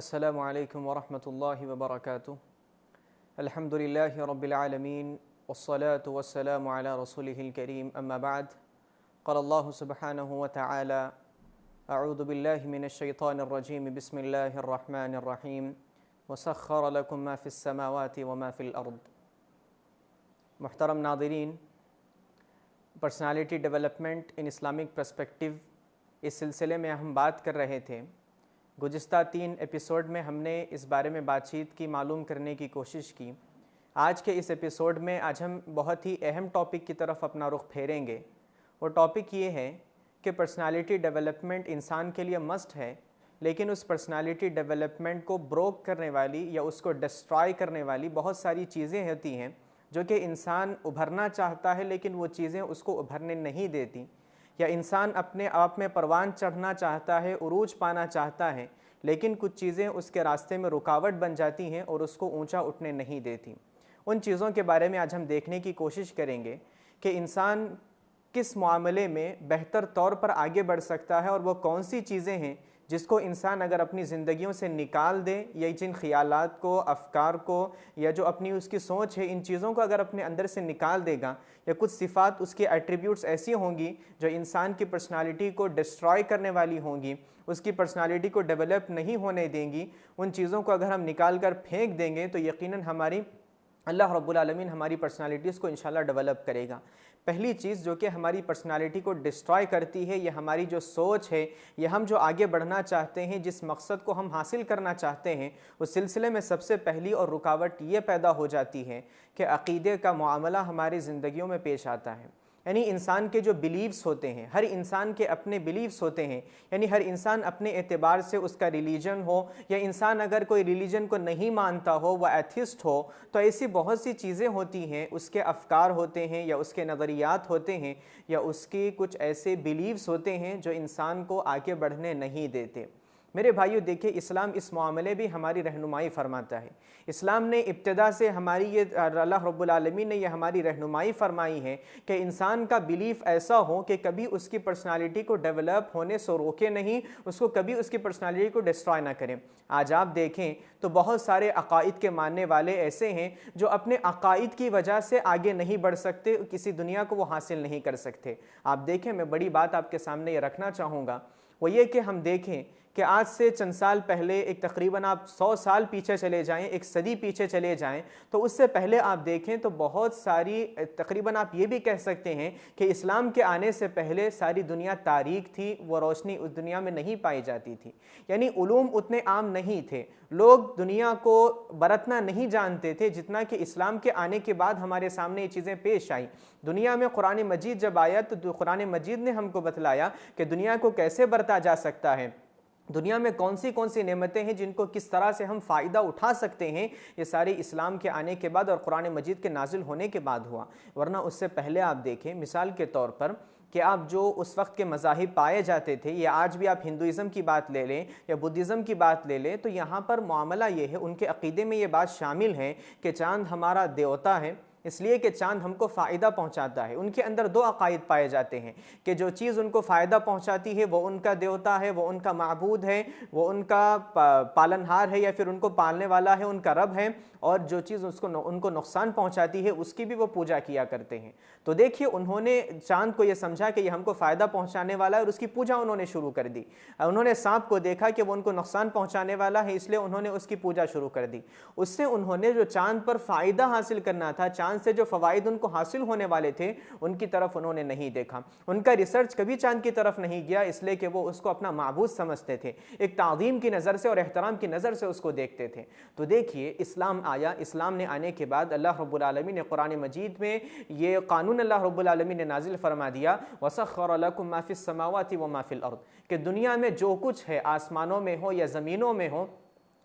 अस्सलामु अलैकुम वरहमतुल्लाहि वबरकातुहू। अल्हम्दुलिल्लाहि रब्बिल आलमीन वस्सलातु वस्सलामु अला रसूलिहिल करीम अम्मा बाद। क़ाल अल्लाहु सुब्हानहु व तआला अऊज़ु बिल्लाहि मिनश शैतानिर रजीम बिस्मिल्लाहिर रहमानिर रहीम वसख्खर लकुम मा फिस समावाति व मा फिल अर्द। मुहतरम नाज़रीन, personality development in Islamic perspective, इस सिलसिले में हम बात कर रहे थे। गुज़िश्ता 3 एपिसोड में हमने इस बारे में बातचीत की, मालूम करने की कोशिश की। आज के इस एपिसोड में आज हम बहुत ही अहम टॉपिक की तरफ अपना रुख फेरेंगे। वो टॉपिक ये है कि पर्सनालिटी डेवलपमेंट इंसान के लिए मस्ट है, लेकिन उस पर्सनालिटी डेवलपमेंट को ब्रोक करने वाली या उसको डिस्ट्रॉय करने वाली बहुत सारी चीज़ें होती हैं जो कि इंसान उभरना चाहता है लेकिन वो चीज़ें उसको उभरने नहीं देती। या इंसान अपने आप में परवान चढ़ना चाहता है, उरूज पाना चाहता है, लेकिन कुछ चीज़ें उसके रास्ते में रुकावट बन जाती हैं और उसको ऊंचा उठने नहीं देती। उन चीज़ों के बारे में आज हम देखने की कोशिश करेंगे कि इंसान किस मामले में बेहतर तौर पर आगे बढ़ सकता है और वो कौन सी चीज़ें हैं जिसको इंसान अगर अपनी ज़िंदगियों से निकाल दे, या जिन ख़यालात को, अफ़कार को, या जो अपनी उसकी सोच है, इन चीज़ों को अगर अपने अंदर से निकाल देगा, या कुछ सिफ़ात, उसकी एट्रीब्यूट्स ऐसी होंगी जो इंसान की पर्सनालिटी को डिस्ट्रॉय करने वाली होंगी, उसकी पर्सनालिटी को डेवलप नहीं होने देंगी, उन चीज़ों को अगर हम निकाल कर फेंक देंगे तो यकीनन हमारी अल्लाह रब्बुल आलमीन हमारी पर्सनालिटीज़ को इंशाल्लाह डेवलप करेगा। पहली चीज़ जो कि हमारी पर्सनालिटी को डिस्ट्रॉय करती है, ये हमारी जो सोच है, ये हम जो आगे बढ़ना चाहते हैं, जिस मकसद को हम हासिल करना चाहते हैं, उस सिलसिले में सबसे पहली और रुकावट ये पैदा हो जाती है कि अक़ीदे का मामला हमारी ज़िंदगियों में पेश आता है। यानी इंसान के जो बिलीव्स होते हैं, हर इंसान के अपने बिलीव्स होते हैं, यानी हर इंसान अपने एतबार से, उसका रिलीजन हो या इंसान अगर कोई रिलीजन को नहीं मानता हो, वह एथिस्ट हो, तो ऐसी बहुत सी चीज़ें होती हैं, उसके अफ़कार होते हैं या उसके नज़रियात होते हैं या उसकी कुछ ऐसे बिलीव्स होते हैं जो इंसान को आगे बढ़ने नहीं देते। मेरे भाइयों, देखिए, इस्लाम इस मामले भी हमारी रहनुमाई फरमाता है। इस्लाम ने इब्तिदा से हमारी ये, अल्लाह रब्बुल आलमीन ने ये हमारी रहनुमाई फरमाई है कि इंसान का बिलीफ ऐसा हो कि कभी उसकी पर्सनालिटी को डेवलप होने से रोके नहीं, उसको कभी उसकी पर्सनालिटी को डिस्ट्रॉय ना करें। आज आप देखें तो बहुत सारे अकाइद के मानने वाले ऐसे हैं जो अपने अकाइद की वजह से आगे नहीं बढ़ सकते, किसी दुनिया को वो हासिल नहीं कर सकते। आप देखें, मैं बड़ी बात आपके सामने ये रखना चाहूँगा, वो ये कि हम देखें कि आज से चंद साल पहले, एक तकरीबन आप 100 साल पीछे चले जाएं, एक सदी पीछे चले जाएं, तो उससे पहले आप देखें तो बहुत सारी, तकरीबन आप ये भी कह सकते हैं कि इस्लाम के आने से पहले सारी दुनिया तारीक थी, वो रोशनी उस दुनिया में नहीं पाई जाती थी। यानी उलूम उतने आम नहीं थे, लोग दुनिया को बरतना नहीं जानते थे जितना कि इस्लाम के आने के बाद हमारे सामने ये चीज़ें पेश आई। दुनिया में कुरान मजीद जब आया तो कुरान मजीद ने हमको बतलाया कि दुनिया को कैसे बरता जा सकता है, दुनिया में कौन सी नेमतें हैं जिनको किस तरह से हम फ़ायदा उठा सकते हैं। ये सारे इस्लाम के आने के बाद और कुरान मजीद के नाजिल होने के बाद हुआ, वरना उससे पहले आप देखें, मिसाल के तौर पर कि आप जो उस वक्त के मज़ाहिब पाए जाते थे, या आज भी आप हिंदुइज़म की बात ले लें या बुद्धिज़्म की बात ले लें, तो यहाँ पर मामला ये है, उनके अक़ीदे में ये बात शामिल है कि चाँद हमारा देवता है इसलिए कि चाँद हमको फ़ायदा पहुँचाता है। उनके अंदर 2 अक़ाइद पाए जाते हैं कि जो चीज़ उनको फ़ायदा पहुँचाती है वो उनका देवता है, वो उनका माबूद है, वो उनका पालनहार है या फिर उनको पालने वाला है, उनका रब है, और जो चीज़ उनको नुकसान पहुँचाती है उसकी भी वो पूजा किया करते हैं। तो देखिए, उन्होंने चाँद को ये समझा कि ये हमको फ़ायदा पहुँचाने वाला है और उसकी पूजा उन्होंने शुरू कर दी। उन्होंने सांप को देखा कि वो उनको नुकसान पहुँचाने वाला है, इसलिए उन्होंने उसकी पूजा शुरू कर दी। उससे उन्होंने जो चाँद पर फ़ायदा हासिल करना था, चाँद से जो फ़वाइद उनको हासिल होने वाले थे, उनकी तरफ उन्होंने नहीं देखा। उनका रिसर्च कभी चाँद की तरफ नहीं गया, इसलिए कि वो उसको अपना माबूद समझते थे, एक ताज़ीम की नज़र से और एहतराम की नज़र से उसको देखते थे। तो देखिए, इस्लाम आया, इस्लाम ने आने के बाद अल्लाह रब्बुल आलमीन ने कुरान मजीद में ये कानून अल्लाह रब्बुल आलमीन ने नाजिल फरमा दिया, वसख्खर लकुम मा फिस समावाति व मा फिल अर्द, कि दुनिया में जो कुछ है, आसमानों में हो या ज़मीनों में हो,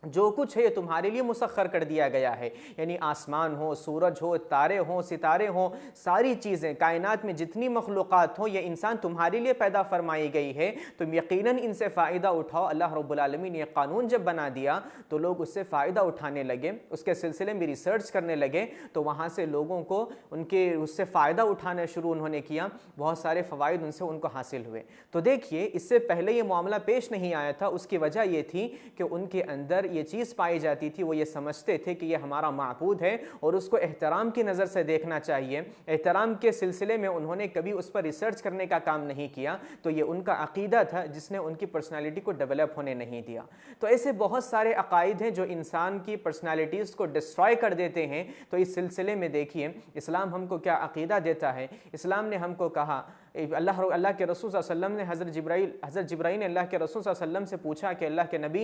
जो कुछ है ये तुम्हारे लिए मुसख्खर कर दिया गया है। यानी आसमान हो, सूरज हो, तारे हो, सितारे हो, सारी चीज़ें, कायनात में जितनी मखलूक़ात हो, ये इंसान तुम्हारे लिए पैदा फरमाई गई है, तुम यकीनन इनसे फ़ायदा उठाओ। अल्लाह रब्बुल आलमीन ने ये कानून जब बना दिया तो लोग उससे फ़ायदा उठाने लगे, उसके सिलसिले में रिसर्च करने लगे, तो वहाँ से लोगों को उनके उससे फ़ायदा उठाना शुरू उन्होंने किया, बहुत सारे फ़वाइद उनसे उनको हासिल हुए। तो देखिए, इससे पहले ये मामला पेश नहीं आया था। उसकी वजह ये थी कि उनके अंदर ये चीज़ पाई जाती थी, वो ये समझते थे कि ये हमारा माबूद है और उसको एहतराम की नज़र से देखना चाहिए। एहतराम के सिलसिले में उन्होंने कभी उस पर रिसर्च करने का काम नहीं किया, तो ये उनका अकीदा था जिसने उनकी पर्सनालिटी को डेवलप होने नहीं दिया। तो ऐसे बहुत सारे अकायद हैं जो इंसान की पर्सनालिटीज़ को डिस्ट्रॉय कर देते हैं। तो इस सिलसिले में देखिए इस्लाम हमको क्या अकीदा देता है। इस्लाम ने हमको कहा, अल्लाह के रसूल सल्लल्लाहु अलैहि वसल्लम ने हज़रत जिब्राईल ने अल्लाह के रसूल सल्लल्लाहु अलैहि वसल्लम से पूछा कि अल्लाह के नबी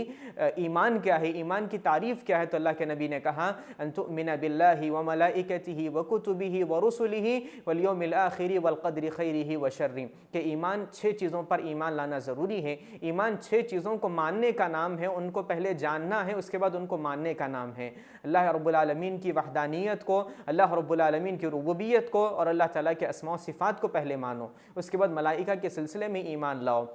ईमान क्या है, ईमान की तारीफ़ क्या है। तो अल्लाह के नबी ने कहा अन तुमिना बिल्लाहि व मलाइकतिही व कुतुबिही व रुसुलिही वल यौमिल आखिरी वल क़द्रि खैरिही व शर्रिही, कि ईमान 6 चीज़ों पर ईमान लाना ज़रूरी है। ईमान 6 चीज़ों को मानने का नाम है, उनको पहले जानना है, उसके बाद उनको मानने का नाम है। अल्लाह रब्बुल आलमीन की वहदानियत को, अल्लाह रब्बुल आलमीन की रुबूबियत को और अल्लाह ताला के अस्मा व सिफ़ात को पहले मानो। उसके बाद मलाइका के सिलसिले में ईमान लाओ।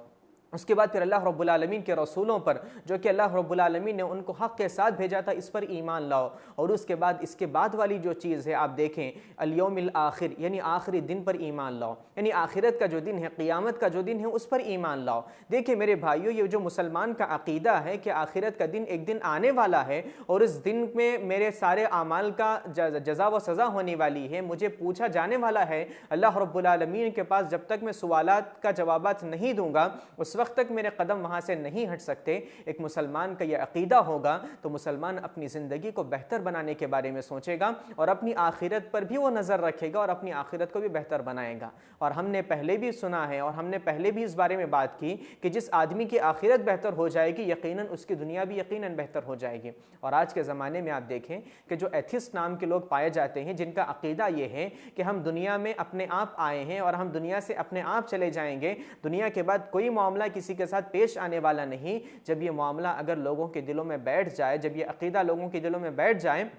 उसके बाद फिर अल्लाह रब्बुल आलमीन के रसूलों पर, जो कि अल्लाह रब्बुल आलमीन ने उनको हक़ के साथ भेजा था, इस पर ईमान लाओ। और उसके बाद इसके बाद वाली जो चीज़ है आप देखें, अल यौमिल आखिर, यानी आखिरी दिन पर ईमान लाओ, यानी आखिरत का जो दिन है, क़ियामत का जो दिन है, उस पर ईमान लाओ। देखिए मेरे भाइयों, ये जो मुसलमान का अक़ीदा है कि आखिरत का दिन एक दिन आने वाला है और इस दिन में मेरे सारे आमाल का जज़ा व सज़ा होने वाली है, मुझे पूछा जाने वाला है अल्लाह रब्बुल आलमीन के पास। जब तक मैं सवालात का जवाबात नहीं दूंगा उस वक्त तक मेरे कदम वहाँ से नहीं हट सकते। एक मुसलमान का यह अक़ीदा होगा तो मुसलमान अपनी ज़िंदगी को बेहतर बनाने के बारे में सोचेगा और अपनी आखिरत पर भी वो नज़र रखेगा और अपनी आखिरत को भी बेहतर बनाएगा। और हमने पहले भी सुना है और हमने पहले भी इस बारे में बात की कि जिस आदमी की आखिरत बेहतर हो जाएगी यकीनन उसकी दुनिया भी यकीनन बेहतर हो जाएगी। और आज के ज़माने में आप देखें कि जो एथिस्ट नाम के लोग पाए जाते हैं, जिनका अक़ीदा ये है कि हम दुनिया में अपने आप आए हैं और हम दुनिया से अपने आप चले जाएंगे, दुनिया के बाद कोई मामला किसी के साथ पेश आने वाला नहीं। जब ये मामला अगर लोगों के दिलों में बैठ जाए, जब ये अक़ीदा लोगों के दिलों में बैठ जाए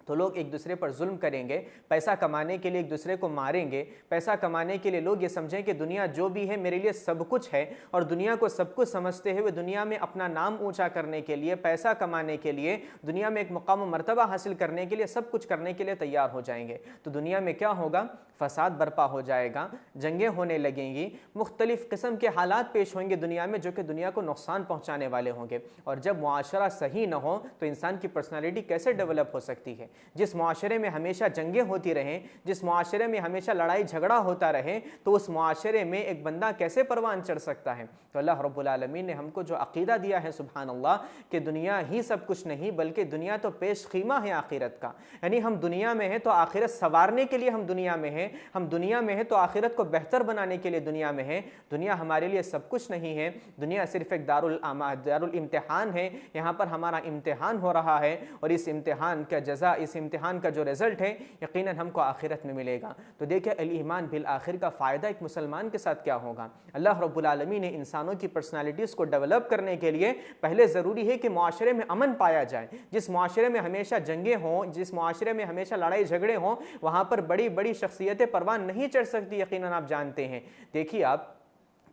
तो लोग एक दूसरे पर जुल्म करेंगे, पैसा कमाने के लिए एक दूसरे को मारेंगे। पैसा कमाने के लिए लोग ये समझें कि दुनिया जो भी है मेरे लिए सब कुछ है, और दुनिया को सब कुछ समझते हुए दुनिया में अपना नाम ऊंचा करने के लिए, पैसा कमाने के लिए, दुनिया में एक मुकाम मर्तबा हासिल करने के लिए, सब कुछ करने के लिए तैयार हो जाएंगे। तो दुनिया में क्या होगा, फसाद बर्पा हो जाएगा, जंगें होने लगेंगी, मुख्तलिफ़ किस्म के हालात पेश होंगे दुनिया में जो कि दुनिया को नुकसान पहुँचाने वाले होंगे। और जब मुआशरा सही न हो तो इंसान की पर्सनालिटी कैसे डेवलप हो सकती है। जिस मुआशरे में हमेशा जंगें होती रहें, जिस मुआशरे में हमेशा लड़ाई झगड़ा होता रहे, तो उस मुआशरे में एक बंदा कैसे परवान चढ़ सकता है। तो अल्लाह रब्बुल आलमीन ने हमको जो अक़ीदा दिया है सुभान अल्लाह, कि दुनिया ही सब कुछ नहीं बल्कि दुनिया तो पेश ख़ीमा है आखिरत का। यानी हम दुनिया में हैं तो आखिरत संवारने के लिए हम दुनिया में हैं, हम दुनिया में हैं तो आखिरत को बेहतर बनाने के लिए दुनिया में हैं। दुनिया हमारे लिए सब कुछ नहीं है, दुनिया सिर्फ एक दारुल इम्तिहान है। यहाँ पर हमारा इम्तिहान हो रहा है और इस इम्तिहान का जज़ा, इस इम्तिहान का जो रिज़ल्ट है यकीनन हमको आखिरत में मिलेगा। तो देखिए अल ईमान बिल आखिर का फ़ायदा एक मुसलमान के साथ क्या होगा। अल्लाह रब्बुल आलमीन ने इंसानों की पर्सनालिटीज़ को डेवलप करने के लिए पहले ज़रूरी है कि मुआशरे में अमन पाया जाए। जिस मुआशरे में हमेशा जंगें हों, जिस मुआशरे में हमेशा लड़ाई झगड़े हों, वहाँ पर बड़ी बड़ी शख्सियतें परवान नहीं चढ़ सकती, यकीनन आप जानते हैं। देखिए आप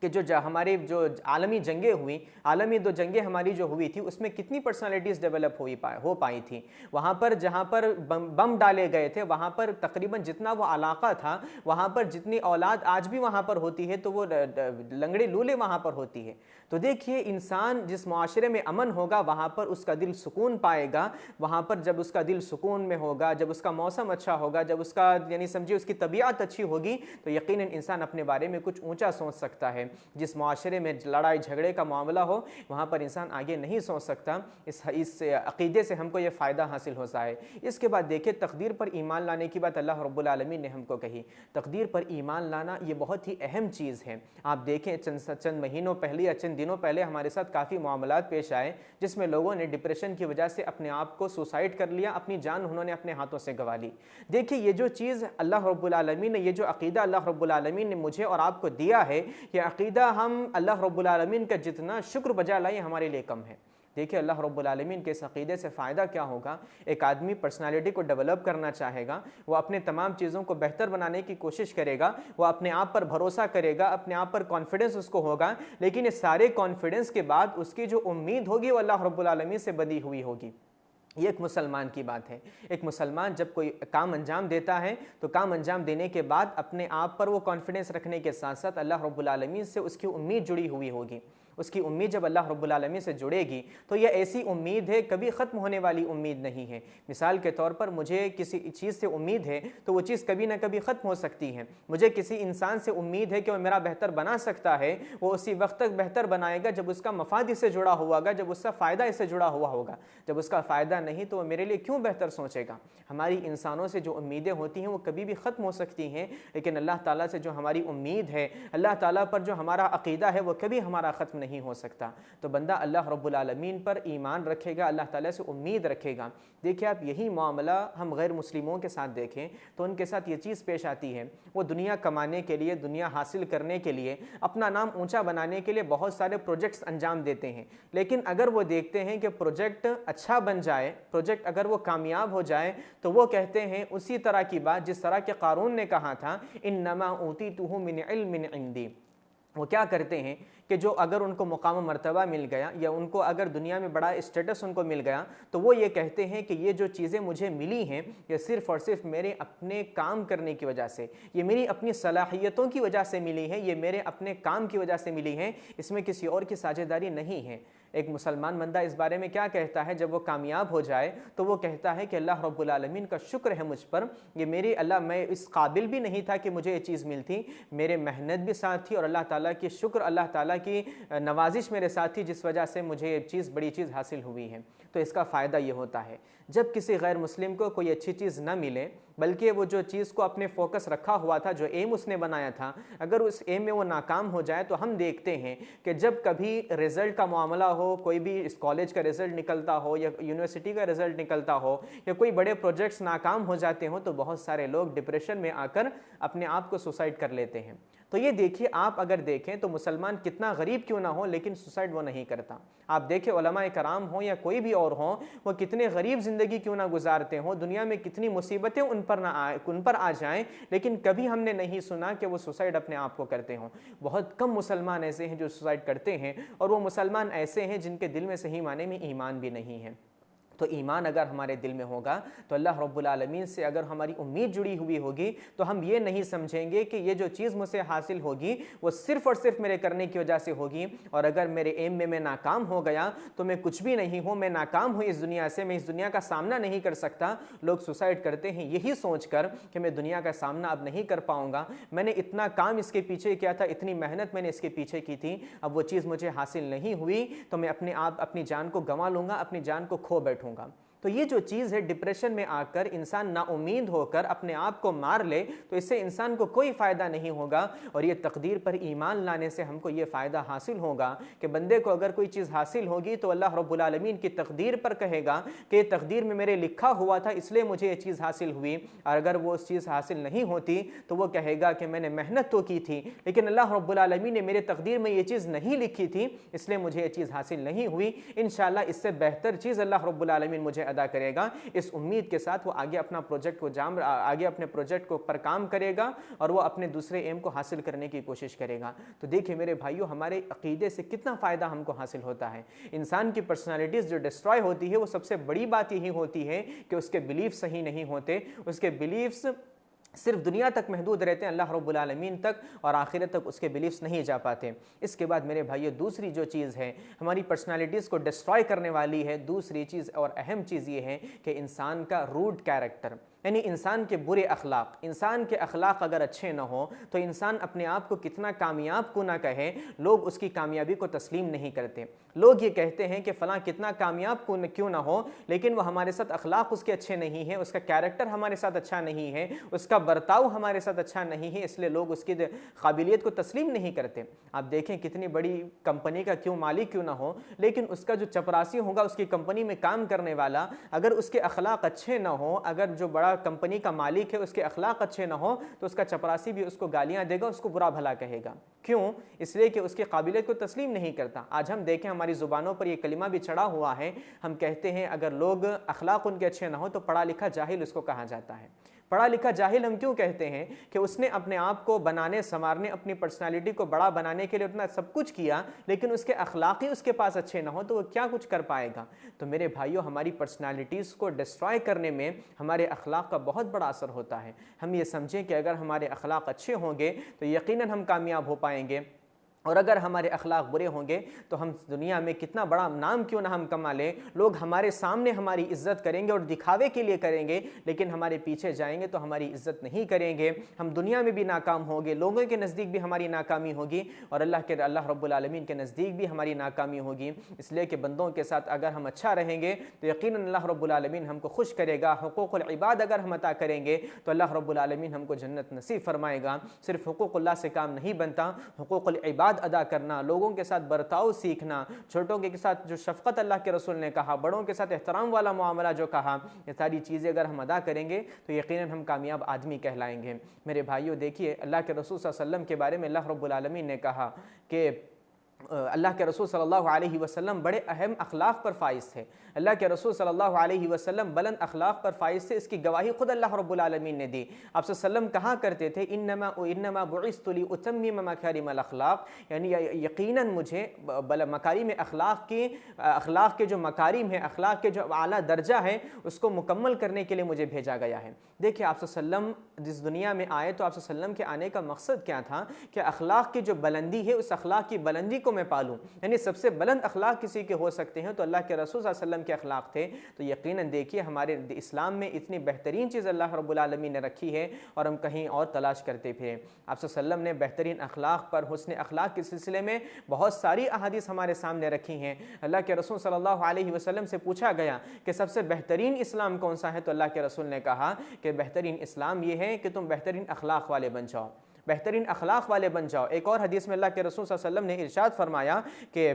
कि जो हमारे जो आलमी जंगें हुई, आलमी 2 जंगें हमारी जो हुई थी, उसमें कितनी पर्सनालिटीज़ डेवलप हो पाई थी। वहाँ पर जहाँ पर बम डाले गए थे, वहाँ पर तकरीबन जितना वो इलाका था, वहाँ पर जितनी औलाद आज भी वहाँ पर होती है, तो वो लंगड़े लूले वहाँ पर होती है। तो देखिए इंसान जिस मुआशरे में अमन होगा वहाँ पर उसका दिल सुकून पाएगा। वहाँ पर जब उसका दिल सुकून में होगा, जब उसका मौसम अच्छा होगा, जब उसका यानी समझिए उसकी तबीयत अच्छी होगी, तो यकीनन इंसान अपने बारे में कुछ ऊंचा सोच सकता है। जिस मुआशरे में लड़ाई झगड़े का मामला हो वहाँ पर इंसान आगे नहीं सोच सकता। इस अक़ीदे से हमको ये फ़ायदा हासिल होता है। इसके बाद देखिए तकदीर पर ईमान लाने की बात अल्लाह रब्बुल आलमीन ने हमको कही। तकदीर पर ईमान लाना ये बहुत ही अहम चीज़ है। आप देखें चंद महीनों पहले या चंद दिनों पहले हमारे साथ काफ़ी मामलात पेश आए जिसमें लोगों ने डिप्रेशन की वजह से अपने आप को सुसाइड कर लिया, अपनी जान उन्होंने अपने हाथों से गंवा ली। देखिए ये जो चीज़ अल्लाह रब्बुल आलमीन ने, ये जो अक़ीदा अल्लाह रब्बुल आलमीन ने मुझे और आपको दिया है, ये अक़ीदा हम अल्लाह रब्बुल आलमीन का जितना शुक्र बजा लाएं हमारे लिए कम है। देखिए अल्लाह रब्बुल आलमीन के इस अक़ीदे से फ़ायदा क्या होगा। एक आदमी पर्सनालिटी को डेवलप करना चाहेगा, वो अपने तमाम चीज़ों को बेहतर बनाने की कोशिश करेगा, वो अपने आप पर भरोसा करेगा, अपने आप पर कॉन्फिडेंस उसको होगा, लेकिन इस सारे कॉन्फिडेंस के बाद उसकी जो उम्मीद होगी वो अल्लाह रब्बुल आलमीन से बंधी हुई होगी। ये एक मुसलमान की बात है। एक मुसलमान जब कोई काम अंजाम देता है तो काम अंजाम देने के बाद अपने आप पर वो कॉन्फिडेंस रखने के साथ साथ अल्लाह रब्बुल आलमीन से उसकी उम्मीद जुड़ी हुई होगी। उसकी उम्मीद जब अल्लाह रब्बुल आलमीन से जुड़ेगी तो यह ऐसी उम्मीद है, कभी ख़त्म होने वाली उम्मीद नहीं है। मिसाल के तौर पर मुझे किसी चीज़ से उम्मीद है तो वो चीज़ कभी ना कभी ख़त्म हो सकती है। मुझे किसी इंसान से उम्मीद है कि वह मेरा बेहतर बना सकता है, वो उसी वक्त तक बेहतर बनाएगा जब उसका मफाद इससे जुड़ा हुआ होगा, जब उसका फ़ायदा इससे जुड़ा हुआ होगा। जब उसका फ़ायदा नहीं तो वह मेरे लिए क्यों बेहतर सोचेगा। हमारी इंसानों से जो उम्मीदें होती हैं वो कभी भी ख़त्म हो सकती हैं, लेकिन अल्लाह ताला से जो हमारी उम्मीद है, अल्लाह ताला पर जो हमारा अक़ीदा है, वो कभी हमारा ख़त्म नहीं हो सकता। तो बंदा अल्लाह रब्बुल आलमीन पर ईमान रखेगा, अल्लाह ताला से उम्मीद रखेगा। देखिए आप यही मामला हम गैर मुस्लिमों के साथ देखें तो उनके साथ ये चीज़ पेश आती है। वो दुनिया कमाने के लिए, दुनिया हासिल करने के लिए, अपना नाम ऊंचा बनाने के लिए बहुत सारे प्रोजेक्ट्स अंजाम देते हैं, लेकिन अगर वो देखते हैं कि प्रोजेक्ट अच्छा बन जाए, प्रोजेक्ट अगर वो कामयाब हो जाए, तो वो कहते हैं उसी तरह की बात जिस तरह के कारून ने कहा था, इन्नमा ऊतीतुहु मिन इल्मिन इंदी। वो क्या करते हैं कि जो अगर उनको मुकाम मर्तबा मिल गया या उनको अगर दुनिया में बड़ा स्टेटस उनको मिल गया तो वो ये कहते हैं कि ये जो चीज़ें मुझे मिली हैं ये सिर्फ़ और सिर्फ मेरे अपने काम करने की वजह से, ये मेरी अपनी सलाहियतों की वजह से मिली है, ये मेरे अपने काम की वजह से मिली है, इसमें किसी और की साझेदारी नहीं है। एक मुसलमान बंदा इस बारे में क्या कहता है जब वो कामयाब हो जाए तो वो कहता है कि अल्लाह रब्बुल आलमीन का शुक्र है मुझ पर, ये मेरी अल्लाह, मैं इस काबिल भी नहीं था कि मुझे ये चीज़ मिलती, मेरे मेहनत भी साथ थी और अल्लाह ताला की शुक्र, अल्लाह ताला की नवाजिश मेरे साथ थी जिस वजह से मुझे ये चीज़, बड़ी चीज़ हासिल हुई है। तो इसका फ़ायदा ये होता है जब किसी गैर मुस्लिम को कोई अच्छी चीज़ ना मिले, बल्कि वो जो चीज़ को अपने फोकस रखा हुआ था, जो एम उसने बनाया था, अगर उस एम में वो नाकाम हो जाए तो हम देखते हैं कि जब कभी रिज़ल्ट का मामला हो, कोई भी इस कॉलेज का रिज़ल्ट निकलता हो या यूनिवर्सिटी का रिज़ल्ट निकलता हो या कोई बड़े प्रोजेक्ट्स नाकाम हो जाते हो तो बहुत सारे लोग डिप्रेशन में आकर अपने आप को सुसाइड कर लेते हैं। तो ये देखिए, आप अगर देखें तो मुसलमान कितना गरीब क्यों ना हो लेकिन सुसाइड वो नहीं करता। आप देखें उलमाए कराम हो या कोई भी और हो, वो कितने गरीब ज़िंदगी क्यों ना गुजारते हो, दुनिया में कितनी मुसीबतें उन पर आ जाएं, लेकिन कभी हमने नहीं सुना कि वो सुसाइड अपने आप को करते हों। बहुत कम मुसलमान ऐसे हैं जो सुसाइड करते हैं, और वो मुसलमान ऐसे हैं जिनके दिल में सही माने में ईमान भी नहीं है। तो ईमान अगर हमारे दिल में होगा तो अल्लाह रब्बुल आलमीन से अगर हमारी उम्मीद जुड़ी हुई होगी तो हम ये नहीं समझेंगे कि ये जो चीज़ मुझसे हासिल होगी वो सिर्फ़ और सिर्फ मेरे करने की वजह से होगी, और अगर मेरे एम में मैं नाकाम हो गया तो मैं कुछ भी नहीं हूँ, मैं नाकाम हूँ इस दुनिया से, मैं इस दुनिया का सामना नहीं कर सकता। लोग सुसाइड करते हैं यही सोच कर कि मैं दुनिया का सामना अब नहीं कर पाऊँगा, मैंने इतना काम इसके पीछे किया था, इतनी मेहनत मैंने इसके पीछे की थी, अब वो चीज़ मुझे हासिल नहीं हुई तो मैं अपनी जान को गंवा लूँगा, अपनी जान को खो बैठूँगा। तो ये जो चीज़ है, डिप्रेशन में आकर इंसान नाउमीद होकर अपने आप को मार ले तो इससे इंसान को कोई फ़ायदा नहीं होगा। और ये तकदीर पर ईमान लाने से हमको ये फ़ायदा हासिल होगा कि बंदे को अगर कोई चीज़ हासिल होगी तो अल्लाह रब्बुल आलमीन की तकदीर पर कहेगा कि ये तकदीर में मेरे लिखा हुआ था इसलिए मुझे ये चीज़ हासिल हुई, और अगर वो उस चीज़ हासिल नहीं होती तो वो कहेगा कि मैंने मेहनत तो की थी लेकिन अल्लाह रब्बुल आलमीन ने मेरे तकदीर में ये चीज़ नहीं लिखी थी इसलिए मुझे ये चीज़ हासिल नहीं हुई। इंशाअल्लाह इससे बेहतर चीज़ अल्लाह रब्बुल आलमीन मुझे अदा करेगा। इस उम्मीद के साथ वो आगे अपना आगे अपने प्रोजेक्ट को पर काम करेगा और वो अपने दूसरे एम को हासिल करने की कोशिश करेगा। तो देखिए मेरे भाइयों, हमारे अकीदे से कितना फ़ायदा हमको हासिल होता है। इंसान की पर्सनालिटीज़ जो डिस्ट्रॉय होती है वो सबसे बड़ी बात यही होती है कि उसके बिलीफ सही नहीं होते, उसके बिलीफ्स सिर्फ दुनिया तक महदूद रहते हैं, अल्लाह रब्बुल आलमीन तक और आखिरत तक उसके बिलीफ्स नहीं जा पाते। इसके बाद मेरे भाइयों, दूसरी जो चीज़ है हमारी पर्सनालिटीज़ को डिस्ट्रॉय करने वाली है, दूसरी चीज़ और अहम चीज़ ये है कि इंसान का रूड कैरेक्टर, यानी इंसान के बुरे अखलाक। इंसान के अखलाक अगर अच्छे ना हो तो इंसान अपने आप को कितना कामयाब क्यों ना कहे, लोग उसकी कामयाबी को तस्लीम नहीं करते। लोग ये कहते हैं कि फ़लाँ कितना कामयाब क्यों ना हो, लेकिन वह हमारे साथ अखलाक उसके अच्छे नहीं है, उसका कैरेक्टर हमारे साथ अच्छा नहीं है, उसका बर्ताव हमारे साथ अच्छा नहीं है, इसलिए लोग उसकी काबिलियत को तस्लीम नहीं करते। आप देखें कितनी बड़ी कंपनी का क्यों मालिक क्यों ना हो, लेकिन उसका जो चपरासी होगा उसकी कंपनी में काम करने वाला, अगर उसके अखलाक अच्छे ना हो, अगर जो बड़ा कंपनी का मालिक है उसके अखलाक अच्छे ना हो तो उसका चपरासी भी उसको गालियां देगा, उसको बुरा भला कहेगा। क्यों? इसलिए कि उसकी काबिलियत को तस्लीम नहीं करता। आज हम देखें हमारी ज़ुबानों पर यह कलिमा भी चढ़ा हुआ है, हम कहते हैं अगर लोग अखलाक उनके अच्छे ना हो तो पढ़ा लिखा जाहिल उसको कहा जाता है। पढ़ा लिखा जाहिल हम क्यों कहते हैं? कि उसने अपने आप को बनाने संवारने, अपनी पर्सनालिटी को बड़ा बनाने के लिए उतना सब कुछ किया, लेकिन उसके अखलाक ही उसके पास अच्छे ना हो तो वो क्या कुछ कर पाएगा। तो मेरे भाइयों, हमारी पर्सनालिटीज़ को डिस्ट्रॉय करने में हमारे अखलाक का बहुत बड़ा असर होता है। हम ये समझें कि अगर हमारे अखलाक अच्छे होंगे तो यकीनन हम कामयाब हो पाएंगे। और अगर हमारे अखलाक बुरे होंगे तो हम दुनिया में कितना बड़ा नाम क्यों ना हम कमा लें, लोग हमारे सामने हमारी इज्जत करेंगे और दिखावे के लिए करेंगे, लेकिन हमारे पीछे जाएंगे तो हमारी इज्जत नहीं करेंगे, हम दुनिया में भी नाकाम होंगे, लोगों के नज़दीक भी हमारी नाकामी होगी और अल्लाह रब्बुल आलमीन के नज़दीक भी हमारी नाकामी होगी। इसलिए कि बंदों के साथ अगर हम अच्छा रहेंगे तो यकीनन अल्लाह रब्बुल आलमीन हमको खुश करेगा। हुकूकुल इबाद अगर हम अता करेंगे तो अल्लाह रब्बुल आलमीन हमको जन्नत नसीब फरमाएगा। सिर्फ हुकूकुल्लाह से काम नहीं बनता, हुकूकुल इबाद अदा करना, लोगों के साथ बर्ताव सीखना, छोटों के साथ जो शफ़क़त अल्लाह के रसूल ने कहा, बड़ों के साथ एहतराम वाला मामला जो कहा, ये सारी चीज़ें अगर हम अदा करेंगे तो यकीनन हम कामयाब आदमी कहलाएंगे। मेरे भाइयों, देखिए अल्लाह के रसूल सल्लल्लाहु अलैहि वसल्लम के बारे में अल्लाह रब्बुल आलमीन ने कहा कि अल्लाह के रसूल सल्लल्लाहु अलैहि वसल्लम बड़े अहम अखलाक पर फाइज थे। अल्लाह के रसूल सल्लल्लाहु अलैहि वसल्लम बुलंद अखलाक पर फाइज थे, इसकी गवाही खुद अल्लाह रब्बुल आलमीन ने दी। आप सल्लम कहा करते थे इन्नमा बुइस्तु लिउतम्मिम मकारिमल अखलाक, यानी यकीनन मुझे मकारिम अखलाक के जो मकारिम है, अखलाक के जो आला दर्जा है, उसको मुकम्मल करने के लिए मुझे भेजा गया है। देखिए आप सल्लम जिस दुनिया में आए तो आप सल्लम के आने का मकसद क्या था कि अखलाक की जो बुलंदी है उस अखलाक की बुलंदी को मैं पालूं, यानी सबसे बुलंद अखलाक किसी के हो सकते हैं तो अल्लाह के रसूल सल्लल्लाहु अलैहि वसल्लम के अखलाक थे। तो यकीनन देखिए हमारे इस्लाम में इतनी बेहतरीन चीज़ अल्लाह रब्बुल आलमीन ने रखी है और हम कहीं और तलाश करते फिरें। आप सल्लम ने बेहतरीन अखलाक पर, हुस्न अखलाक के सिलसिले में बहुत सारी अहादीस हमारे सामने रखी हैं। अल्लाह के रसूल सल्लल्लाहु अलैहि वसल्लम से पूछा गया कि सबसे बेहतरीन इस्लाम कौन सा है, तो अल्लाह के रसूल ने कहा कि बेहतरीन इस्लाम ये है कि तुम बेहतरीन अखलाक वाले बन जाओ, बेहतरीन अखलाक वाले बन जाओ। एक और हदीस में अल्लाह के रसूल सल्लल्लाहु अलैहि वसल्लम ने इरशाद फरमाया कि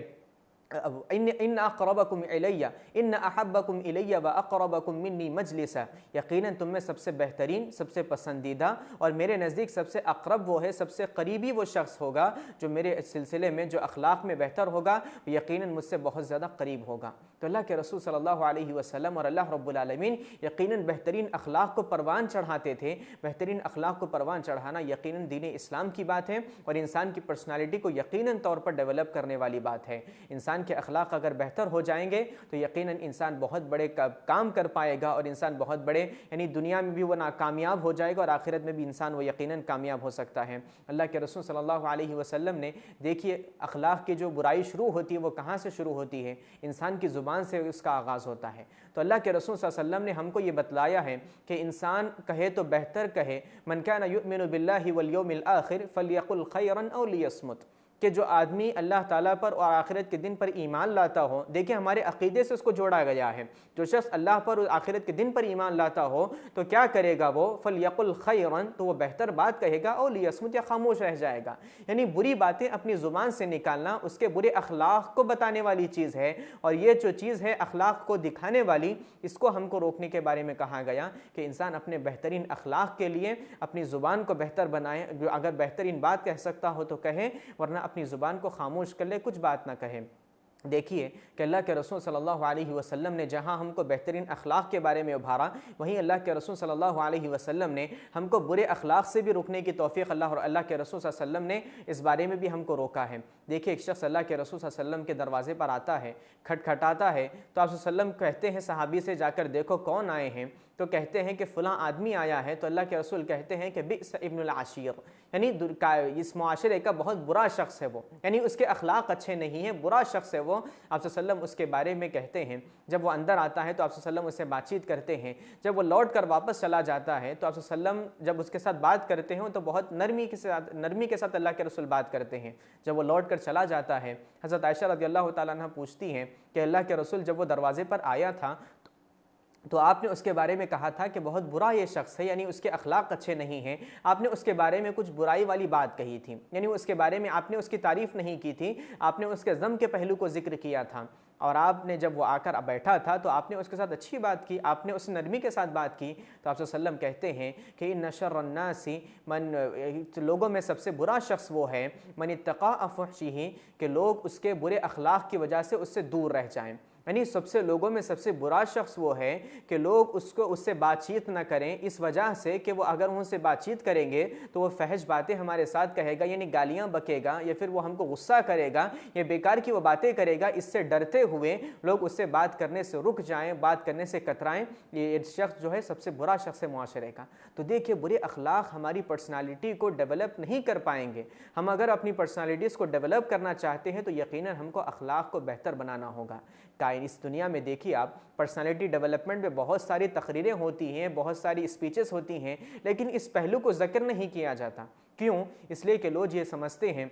इन अक़रबकुम इलैया इन अहब्बकुम इलैया व अक़रबकुम मिन्नी मजलिसा, यकीनन तुम में सबसे बेहतरीन, सबसे पसंदीदा और मेरे नज़दीक सबसे अक़रब वो है, सबसे करीबी वो शख्स होगा जो मेरे सिलसिले में, जो अखलाक में बेहतर होगा, यकीनन मुझसे बहुत ज़्यादा करीब होगा। तो अल्लाह के रसूल सल्लल्लाहु अलैहि वसल्लम और अल्लाह रब्बुल आलमीन यकीनन बेहतरीन अखलाक को परवान चढ़ाते थे। बेहतरीन अखलाक को परवान चढ़ाना यकीनन दीन इस्लाम की बात है और इंसान की पर्सनालिटी को यकीनन तौर पर डेवलप करने वाली बात है। इंसान के अखलाक अगर बेहतर हो जाएंगे तो यकीनन इंसान बहुत बड़े काम कर पाएगा और इंसान बहुत बड़े, यानी दुनिया में भी वो नाकामयाब हो जाएगा और आखिरत में भी इंसान वो यकीनन कामयाब हो सकता है। अल्लाह के रसूल सल्लल्लाहु अलैहि वसल्लम ने, देखिए अखलाक की जो बुराई शुरू होती है वो कहाँ से शुरू होती है, इंसान की ज़ुबान से उसका आगाज़ होता है। तो अल्लाह के रसूल सल्लल्लाहु अलैहि वसल्लम ने हमको ये बतलाया है कि इंसान कहे तो बेहतर कहे, मन काना युमिनु बिल्लाहि वल यौमिल आखिर फलयकुल खैरन औ लियस्मुत, कि जो आदमी अल्लाह ताला पर और आखिरत के दिन पर ईमान लाता हो, देखिए हमारे अकीदे से उसको जोड़ा गया है, जो शख्स अल्लाह पर और आखिरत के दिन पर ईमान लाता हो तो क्या करेगा वो, फलयकुल खैरन, तो वो बेहतर बात कहेगा, और लियस्मुत, या खामोश रह जाएगा। यानी बुरी बातें अपनी ज़ुबान से निकालना उसके बुरे अखलाक को बताने वाली चीज़ है, और ये जो चीज़ है अखलाक को दिखाने वाली, इसको हमको रोकने के बारे में कहा गया कि इंसान अपने बेहतरीन अखलाक के लिए अपनी ज़ुबान को बेहतर बनाए, जो अगर बेहतरीन बात कह सकता हो तो कहे, वरना अपनी ज़ुबान को खामोश कर ले, कुछ बात ना कहे। देखिए कि अल्लाह के रसूल सल्लल्लाहु अलैहि वसल्लम ने जहाँ हमको बेहतरीन अखलाक के बारे में उभारा, वहीं अल्लाह के रसूल सल्लल्लाहु अलैहि वसल्लम ने हमको बुरे अखलाक से भी रोकने की तौफीक अल्लाह के रसूल सल्लल्लाहु अलैहि वसल्लम ने इस बारे में भी हमको रोका है। देखिए एक शख्स अल्लाह के रसूल सल्लल्लाहु अलैहि वसल्लम के दरवाजे पर आता है, खटखटाता है, तो आप सल्लम कहते हैं सहाबी से जाकर देखो कौन आए हैं, तो कहते हैं कि फ़लाँ आदमी आया है। तो अल्लाह के रसूल कहते हैं कि बिस इब्नुल आशीर, यानी इस मुआशरे का बहुत बुरा शख्स है वो, यानी उसके अखलाक अच्छे नहीं हैं, बुरा शख्स है वो। आप सल्लम उसके बारे में कहते हैं। जब वो अंदर आता है तो आप सल्लम उससे बातचीत करते हैं, जब वो लौट कर वापस चला जाता है तो आप सल्लम जब उसके साथ बात करते हैं तो बहुत नरमी के साथ अल्लाह के रसूल बात करते हैं। जब वो लौट कर चला जाता है, हज़रत आयशा रज़ियल्लाहु ताला अन्हा पूछती हैं कि अल्लाह के रसूल जब वो दरवाज़े पर आया था तो आपने उसके बारे में कहा था कि बहुत बुरा ये शख्स है, यानी उसके अखलाक अच्छे नहीं हैं, आपने उसके बारे में कुछ बुराई वाली बात कही थी, यानी उसके बारे में आपने उसकी तारीफ़ नहीं की थी, आपने उसके ज़म के पहलू को जिक्र किया था। और आपने जब वो आकर बैठा था तो आपने उसके साथ अच्छी बात की, आपने उस नरमी के साथ बात की। तो आप सल्लम कहते हैं कि इन्न शर्रन्नासी मन, लोगों में सबसे बुरा शख्स वो है मन इत्तक़ा फ़ुहशिही, कि लोग उसके बुरे अखलाक की वजह से उससे दूर रह जाएं। यानी सबसे लोगों में सबसे बुरा शख्स वो है कि लोग उससे बातचीत ना करें, इस वजह से कि वो अगर उनसे बातचीत करेंगे तो वो फहश बातें हमारे साथ कहेगा, यानी गालियां बकेगा, या फिर वो हमको गुस्सा करेगा, ये बेकार की वो बातें करेगा। इससे डरते हुए लोग उससे बात करने से रुक जाएं, बात करने से कतराएं। ये शख्स जो है सबसे बुरा शख्स है मुआशरे का। तो देखिए, बुरे अखलाक हमारी पर्सनालिटी को डेवलप नहीं कर पाएंगे। हम अगर अपनी पर्सनालिटीज़ को डेवलप करना चाहते हैं तो यकीनन हमको अखलाक को बेहतर बनाना होगा। इस दुनिया में देखिए आप, पर्सनालिटी डेवलपमेंट में बहुत सारी तकरीरें होती हैं, बहुत सारी स्पीचेस होती हैं, लेकिन इस पहलू को जिक्र नहीं किया जाता। क्यों? इसलिए कि लोग ये समझते हैं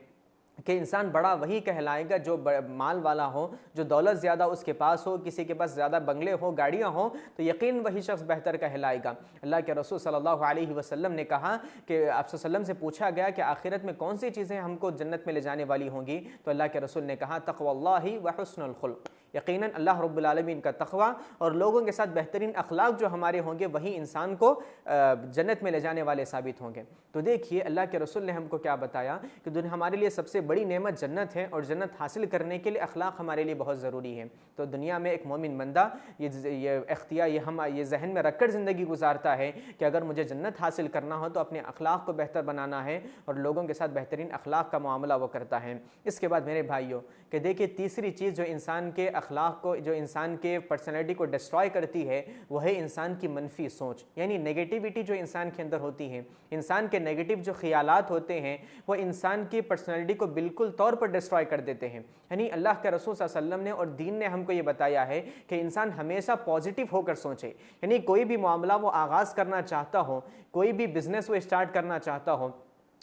कि इंसान बड़ा वही कहलाएगा जो माल वाला हो, जो दौलत ज़्यादा उसके पास हो, किसी के पास ज़्यादा बंगले हो, गाड़ियाँ हो, तो यकीन वही शख्स बेहतर कहलाएगा। अल्लाह के रसूल सल्लल्लाहु अलैहि वसल्लम ने कहा कि आप सल्लम से पूछा गया कि आखिरत में कौन सी चीज़ें हमको जन्नत में ले जाने वाली होंगी, तो अल्लाह के रसूल ने कहा तक़वल्लाहि व हुस्नुल खुल्क़, यकीनन अल्लाह रब्बुल आलमीन का तक़वा और लोगों के साथ बेहतरीन अखलाक जो हमारे होंगे वही इंसान को जन्नत में ले जाने वाले साबित होंगे। तो देखिए, अल्लाह के रसूल ने हमको क्या बताया कि हमारे लिए सबसे बड़ी नेमत जन्नत है, और जन्नत हासिल करने के लिए अखलाक हमारे लिए बहुत ज़रूरी है। तो दुनिया में एक मोमिन बंदा ये इख्तियार ये जहन में रखकर ज़िंदगी गुजारता है कि अगर मुझे जन्नत हासिल करना हो तो अपने अखलाक को बेहतर बनाना है, और लोगों के साथ बेहतरीन अखलाक का मामला वो करता है। इसके बाद मेरे भाइयों कि देखिए, तीसरी चीज़ जो इंसान के अखलाक को, जो इंसान के पर्सनैलिटी को डिस्ट्रॉय करती है, वह है इंसान की मनफी सोच, यानी नेगेटिविटी जो इंसान के अंदर होती है। इंसान के नेगेटिव जो ख्यालात होते हैं वो इंसान की पर्सनैलिटी को बिल्कुल तौर पर डिस्ट्रॉय कर देते हैं। यानी अल्लाह के रसूल सल्लल्लाहु अलैहि वसल्लम ने और दीन ने हमको ये बताया है कि इंसान हमेशा पॉजिटिव होकर सोचे। यानी कोई भी मामला वो आगाज़ करना चाहता हो, कोई भी बिजनेस वो स्टार्ट करना चाहता हो,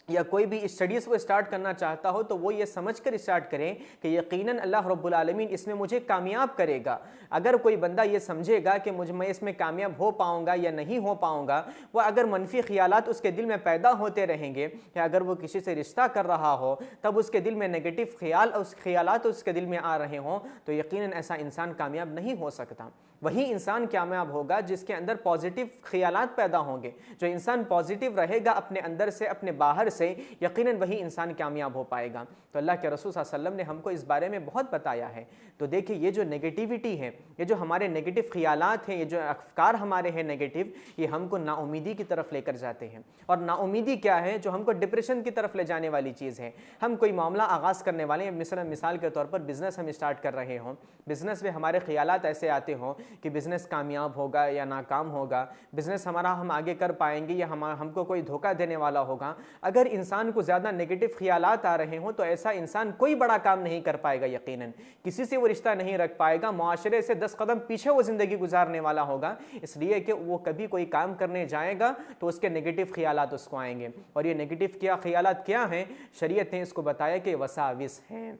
या कोई भी स्टडीज़ को स्टार्ट करना चाहता हो, तो वो ये समझकर स्टार्ट करें कि यकीनन अल्लाह रब्बुल आलमीन इसमें मुझे कामयाब करेगा। अगर कोई बंदा ये समझेगा कि मैं इसमें कामयाब हो पाऊंगा या नहीं हो पाऊंगा, वह अगर मनफी ख्यालात उसके दिल में पैदा होते रहेंगे, या अगर वो किसी से रिश्ता कर रहा हो तब उसके दिल में नेगेटिव ख्यालात उसके दिल में आ रहे हों, तो यकीनन ऐसा इंसान कामयाब नहीं हो सकता। वही इंसान कामयाब होगा जिसके अंदर पॉजिटिव ख्यालात पैदा होंगे। जो इंसान पॉजिटिव रहेगा अपने अंदर से, अपने बाहर से, यकीनन वही इंसान कामयाब हो पाएगा। तो अल्लाह के रसूल सल्लल्लाहु अलैहि वसल्लम ने हमको इस बारे में बहुत बताया है। तो देखिए, ये जो नेगेटिविटी है, ये जो हमारे नेगेटिव ख्यालात हैं, ये जो अफकार हमारे हैं नेगेटिव, ये हमको नाउमीदी की तरफ लेकर जाते हैं। और नाउमीदी क्या है? जो हमको डिप्रेशन की तरफ ले जाने वाली चीज़ है। हम कोई मामला आगाज़ करने वाले हैं, मिसाल के तौर पर बिज़नेस हम स्टार्ट कर रहे हों, बिज़नेस में हमारे ख्यालात ऐसे आते हों कि बिज़नेस कामयाब होगा या नाकाम होगा, बिज़नेस हमारा हम आगे कर पाएंगे या हमको कोई धोखा देने वाला होगा। अगर इंसान को ज़्यादा नेगेटिव ख्यालात आ रहे हों तो ऐसा इंसान कोई बड़ा काम नहीं कर पाएगा, यकीनन किसी से वो रिश्ता नहीं रख पाएगा, मुआशरे से 10 कदम पीछे वो ज़िंदगी गुजारने वाला होगा, इसलिए कि वो कभी कोई काम करने जाएगा तो उसके नेगेटिव ख्यालात उसको आएंगे। और ये नेगेटिव ख्यालात क्या हैं? शरीयत ने इसको बताया कि वसाविस हैं।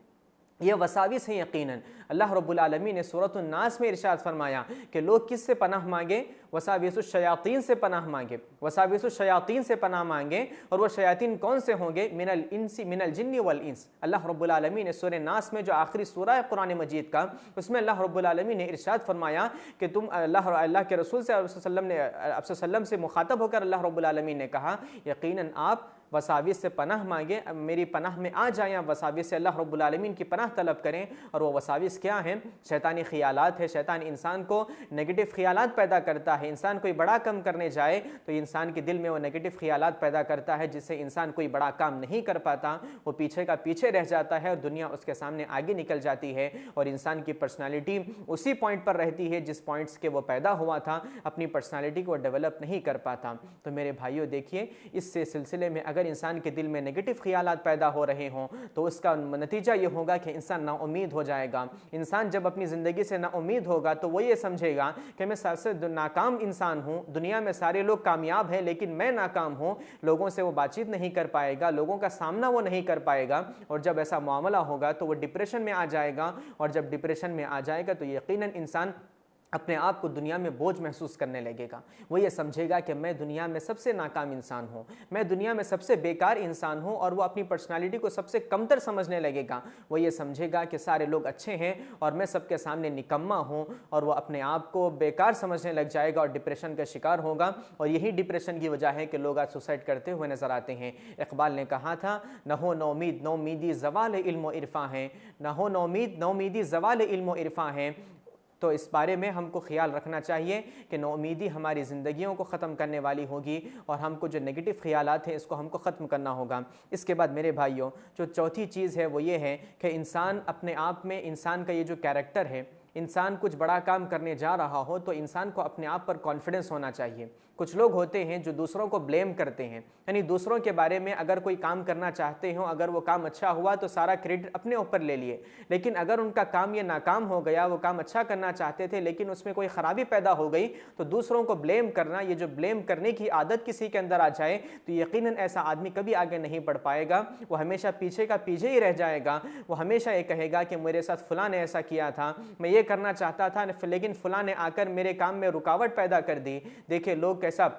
ये वसाविस हैं। यकीनन अल्लाह रब्बुल आलमीन ने सूरतुन नास में इरशाद फरमाया कि लोग किससे पनाह मांगे? वसाविसुश शयातीन से पनाह मांगे, वसाविसुश शयातीन से पनाह मांगे। और वो शयातीन कौन से होंगे? मिनल इंसी मिनल जिन्नी वल इंस। अल्लाह रब्बुल आलमीन ने सूरह नास में जो आखिरी सूरा है कुरान मजीद का, उसमें अल्लाह रब्बुल आलमीन ने इरशाद फरमाया कि तुम अल्लाह के रसूल सल्लम से मुखातब होकर अल्लाह रब्बुल आलमीन ने कहा, यकीनन आप वसाविस से पनाह मांगे, मेरी पनाह में आ जाएं। आप वसाविस से अल्लाह रब्बुल आलमीन की पनाह तलब करें। और वो वसाविस क्या हैं? शैतानी ख्यालात है। शैतान इंसान को नेगेटिव ख्यालात पैदा करता है। इंसान कोई बड़ा काम करने जाए तो इंसान के दिल में वो नेगेटिव ख्यालात पैदा करता है, जिससे इंसान कोई बड़ा काम नहीं कर पाता, वो पीछे का पीछे रह जाता है और दुनिया उसके सामने आगे निकल जाती है। और इंसान की पर्सनालिटी उसी पॉइंट पर रहती है जिस पॉइंट्स के वो पैदा हुआ था, अपनी पर्सनालिटी को डेवलप नहीं कर पाता। तो मेरे भाइयों देखिए, इससे सिलसिले में अगर इंसान के दिल में नेगेटिव ख्यालात पैदा हो रहे हों तो उसका नतीजा ये होगा कि इंसान नाउम्मीद हो जाएगा। इंसान जब अपनी ज़िंदगी से नाउम्मीद होगा तो वो ये समझेगा कि मैं सबसे नाकाम इंसान हूँ, दुनिया में सारे लोग कामयाब हैं लेकिन मैं नाकाम हूँ। लोगों से वो बातचीत नहीं कर पाएगा, लोगों का सामना वो नहीं कर पाएगा। और जब ऐसा मामला होगा तो वो डिप्रेशन में आ जाएगा। और जब डिप्रेशन में आ जाएगा तो यकीनन इंसान अपने आप को दुनिया में बोझ महसूस करने लगेगा। वो ये समझेगा कि मैं दुनिया में सबसे नाकाम इंसान हूँ, मैं दुनिया में सबसे बेकार इंसान हूँ। और वो अपनी पर्सनालिटी को सबसे कमतर समझने लगेगा। वो ये समझेगा कि सारे लोग अच्छे हैं और मैं सबके सामने निकम्मा हूँ। और वो अपने आप को बेकार समझने लग जाएगा और डिप्रेशन का शिकार होगा। और यही डिप्रेशन की वजह है कि लोग आज सुसाइड करते हुए नजर आते हैं। इकबाल ने कहा था, न हो नौमीद नौमीदी ज़वाल इल्म इरफा है, न हो नौमीद नौमीदी ज़वाल इल्म इरफा है। तो इस बारे में हमको ख्याल रखना चाहिए कि नौमीदी हमारी ज़िंदगियों को ख़त्म करने वाली होगी और हमको जो नेगेटिव ख्यालात हैं इसको हमको ख़त्म करना होगा। इसके बाद मेरे भाइयों, जो चौथी चीज़ है वो ये है कि इंसान अपने आप में, इंसान का ये जो कैरेक्टर है, इंसान कुछ बड़ा काम करने जा रहा हो तो इंसान को अपने आप पर कॉन्फिडेंस होना चाहिए। कुछ लोग होते हैं जो दूसरों को ब्लेम करते हैं, यानी दूसरों के बारे में अगर कोई काम करना चाहते हो, अगर वो काम अच्छा हुआ तो सारा क्रेडिट अपने ऊपर ले लिए, लेकिन अगर उनका काम ये नाकाम हो गया, वो काम अच्छा करना चाहते थे लेकिन उसमें कोई ख़राबी पैदा हो गई, तो दूसरों को ब्लेम करना, ये जो ब्लेम करने की आदत किसी के अंदर आ जाए तो यकीनन ऐसा आदमी कभी आगे नहीं बढ़ पाएगा। वो हमेशा पीछे का पीछे ही रह जाएगा। वो हमेशा ये कहेगा कि मेरे साथ फ़लाँ ने ऐसा किया था, मैं ये करना चाहता था लेकिन फ़लाँ ने आकर मेरे काम में रुकावट पैदा कर दी। देखिए लोग कैसा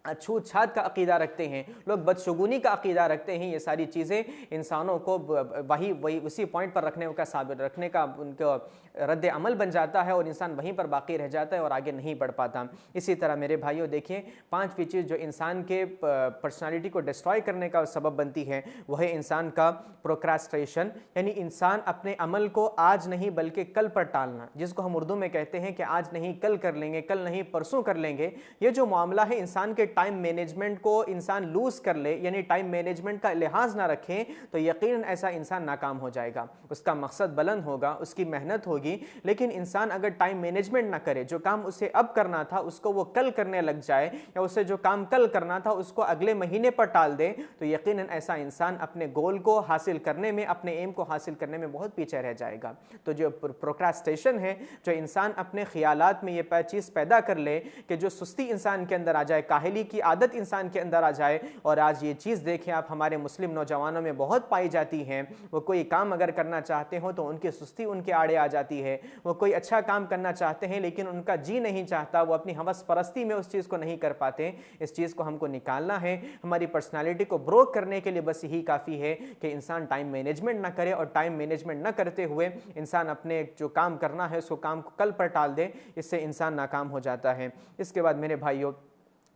छूत छात का अकीदा रखते हैं, लोग बदशगुनी का अकीदा रखते हैं। ये सारी चीज़ें इंसानों को वही उसी पॉइंट पर रखने का उनका रद्द अमल बन जाता है और इंसान वहीं पर बाकी रह जाता है और आगे नहीं बढ़ पाता। इसी तरह मेरे भाइयों देखिए, पांचवी चीज़ जो इंसान के पर्सनालिटी को डिस्ट्रॉय करने का सबब बनती है वो है इंसान का प्रोक्रास्टिनेशन, यानी इंसान अपने अमल को आज नहीं बल्कि कल पर टालना, जिसको हम उर्दू में कहते हैं कि आज नहीं कल कर लेंगे, कल नहीं परसों कर लेंगे। ये जो मामला है, इंसान के टाइम मैनेजमेंट को इंसान लूज कर ले, यानी टाइम मैनेजमेंट का लिहाज ना रखें, तो यकीनन ऐसा इंसान नाकाम हो जाएगा। उसका मकसद बुलंद होगा, उसकी मेहनत होगी, लेकिन इंसान अगर टाइम मैनेजमेंट ना करे, जो काम उसे अब करना था उसको वो कल करने लग जाए, या उसे जो काम कल करना था उसको अगले महीने पर टाल दे, तो यकीनन ऐसा इंसान अपने गोल को हासिल करने में, अपने एम को हासिल करने में बहुत पीछे रह जाएगा। तो जो प्रोक्रास्टिनेशन है, जो इंसान अपने ख्यालात में ये चीज़ पैदा कर ले कि जो सुस्ती इंसान के अंदर आ जाए, काहली की आदत इंसान के अंदर आ जाए, और आज ये चीज़ देखें आप हमारे मुस्लिम नौजवानों में बहुत पाई जाती है। वो कोई काम अगर करना चाहते हो तो उनकी सुस्ती उनके आड़े आ जाती है। वो कोई अच्छा काम करना चाहते हैं लेकिन उनका जी नहीं चाहता, वो अपनी हवस परस्ती में उस चीज़ को नहीं कर पाते। इस चीज़ को हमको निकालना है। हमारी पर्सनालिटी को ब्रोक करने के लिए बस यही काफ़ी है कि इंसान टाइम मैनेजमेंट ना करे, और टाइम मैनेजमेंट ना करते हुए इंसान अपने जो काम करना है उसको काम को कल पर टाल दे। इससे इंसान नाकाम हो जाता है। इसके बाद मेरे भाइयों,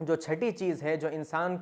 जो छठी चीज़ है जो इंसान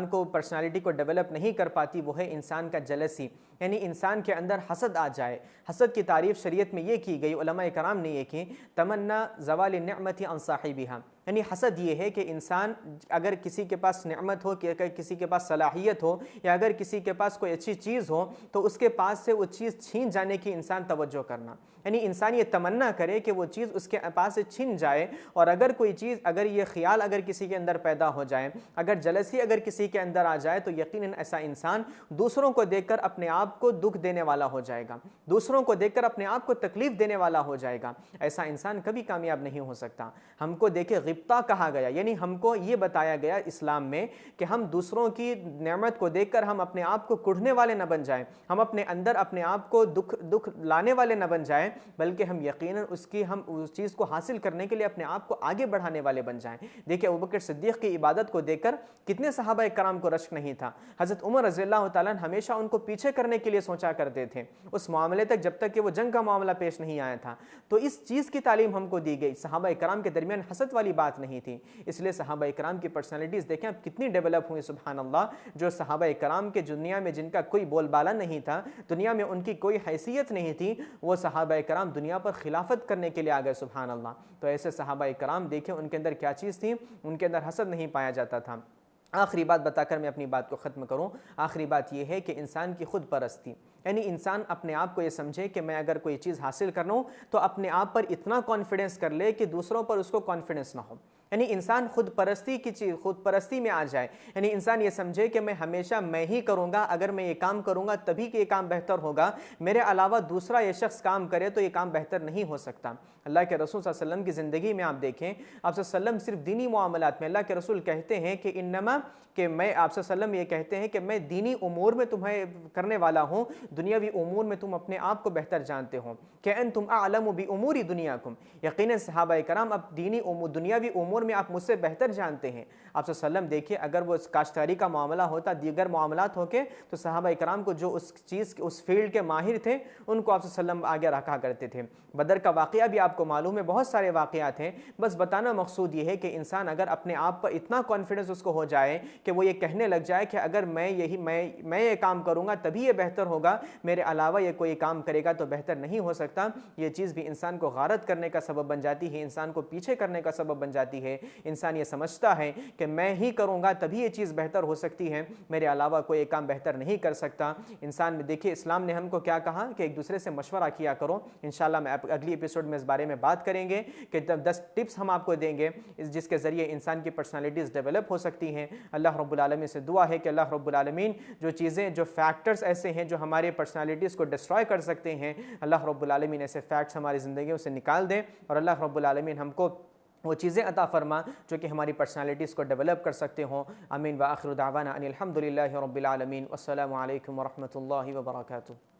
को पर्सनालिटी को डेवलप नहीं कर पाती, वो है इंसान का जलसी, यानी इंसान के अंदर हसद आ जाए। हसद की तारीफ़ शरीयत में ये की गई, उलमा कराम ने ये की, तमन्ना ज़वाल निअमति अन साहिबिहा, यानी हसद ये है कि इंसान अगर किसी के पास नेमत हो, कि अगर किसी के पास सलाहियत हो, या अगर किसी के पास कोई अच्छी चीज़ हो तो उसके पास से वो चीज़ छीन जाने की इंसान तवज्जो करना, यानी इंसान ये तमन्ना करे कि वो चीज़ उसके पास से छिन जाए। और अगर कोई चीज़, अगर ये ख्याल अगर किसी के अंदर पैदा हो जाए, अगर जलसी अगर किसी के अंदर आ जाए, तो यकीनन ऐसा इंसान दूसरों को देखकर अपने आप को दुख देने वाला हो जाएगा, दूसरों को देखकर अपने आप को तकलीफ देने वाला हो जाएगा। ऐसा इंसान कभी कामयाब नहीं हो सकता। हमको देखे गिब्ता कहा गया, यानी हमको ये बताया गया इस्लाम में कि हम दूसरों की नेमत को देखकर हम अपने आप को कुढ़ने वाले न बन जाएं, हम अपने अंदर अपने आप को दुख लाने वाले न बन जाएं, बल्कि हम यकीनन हम उस चीज़ को हासिल करने के लिए अपने आप को आगे बढ़ाने वाले बन जाएं। देखिए अबू बकर सिद्दीक़ की इबादत को देखकर कितने सहाबा कराम को रश्क नहीं था। हज़रत उमर रज़ियल्लाहु ताला हमेशा उनको पीछे करने के लिए सोचा करते थे उस मामले तक, जब तक कि वो जंग का मामला पेश नहीं आया था। तो इस चीज़ की तालीम हमको दी गई। सहाबा कराम के दरमियान हसद वाली बात नहीं थी, इसलिए सहाबा कराम की पर्सनालिटीज़ देखें अब कितनी डेवलप हुई, सुभान अल्लाह। जो सहाबा कराम के दुनिया में जिनका कोई बोलबाला नहीं था, दुनिया में उनकी कोई हैसियत नहीं थी, वो सहाबा कराम दुनिया पर खिलाफत करने के लिए आ गए, सुभान अल्लाह। तो ऐसे सहाबा कराम देखें उनके अंदर क्या चीज़ थी, उनके अंदर हसद नहीं पाया जाता था। आखिरी बात बताकर मैं अपनी बात को ख़त्म करूं। आखिरी बात यह है कि इंसान की खुद परस्ती, यानी इंसान अपने आप को ये समझे कि मैं अगर कोई चीज़ हासिल कर रहा हूँ तो अपने आप पर इतना कॉन्फिडेंस कर ले कि दूसरों पर उसको कॉन्फिडेंस ना हो, यानी इंसान खुद परस्ती में आ जाए। यानी इंसान ये समझे कि मैं हमेशा मैं ही करूँगा, अगर मैं ये काम करूँगा तभी कि ये काम बेहतर होगा, मेरे अलावा दूसरा ये शख्स काम करे तो ये काम बेहतर नहीं हो सकता। अल्लाह के रसूल सल्लल्लाहु अलैहि वसल्लम की ज़िंदगी में आप देखें, आप सल्लम सिर्फ दीनी मामलात में, अल्लाह के रसूल कहते हैं कि इन्नमा, कि मैं आप सल्लम ये कहते हैं कि मैं दीनी उमूर में तुम्हें करने वाला हूँ, दुनियावी उमूर में तुम अपने आप को बेहतर जानते हो। कि अन तुम आलम बि उमूरी दुनियाकुम, यकीनन सहाबा कराम अब दुनियावी उमूर उमूर में आप मुझसे बेहतर जानते हैं। आप सल्लम देखिए, अगर वो काश्तकारी का मामला होता, दीगर मामलात होके, तो सहाबा इकराम को जो उस चीज़ उस फील्ड के माहिर थे उनको आप सल्लम आगे रखा करते थे। बदर का वाक़या भी आपको मालूम है, बहुत सारे वाक़यात हैं। बस बताना मकसूद ये है कि इंसान अगर अपने आप पर इतना कॉन्फिडेंस उसको हो जाए कि वो ये कहने लग जाए कि अगर मैं ये काम करूँगा तभी ये बेहतर होगा, मेरे अलावा ये कोई काम करेगा तो बेहतर नहीं हो सकता, ये चीज़ भी इंसान को गारत करने का सबब बन जाती है, इंसान को पीछे करने का सबब बन जाती है। इंसान ये समझता है कि मैं ही करूँगा तभी ये चीज़ बेहतर हो सकती है, मेरे अलावा कोई काम बेहतर नहीं कर सकता। इंसान में देखिए, इस्लाम ने हमको क्या कहा कि एक दूसरे से मशवरा किया करो। इंशाल्लाह मैं अगली एपिसोड में इस बारे में बात करेंगे कि 10 टिप्स हम आपको देंगे जिसके ज़रिए इंसान की पर्सनालिटीज़ डेवलप हो सकती हैं। अल्लाह रब्बुल आलमीन से दुआ है कि अल्लाह रब्बुल आलमीन जो चीज़ें, जो फैक्टर्स ऐसे हैं जो हमारे पर्सनालिटीज़ को डिस्ट्रॉय कर सकते हैं, अल्लाह रब्बुल आलमीन ऐसे फैक्ट्स हमारी ज़िंदगियों से निकाल दें और अल्लाह रब्बुल आलमीन हमको वो चीज़ें अता फरमा जो कि हमारी पर्सनालिटीज़ को डेवलप कर सकते हों। आमीन व आखिर दावाना अनिल हम्दुलिल्लाहि रब्बिल आलमीन। अस्सलामु अलैकुम व रहमतुल्लाहि व बरकातुहू।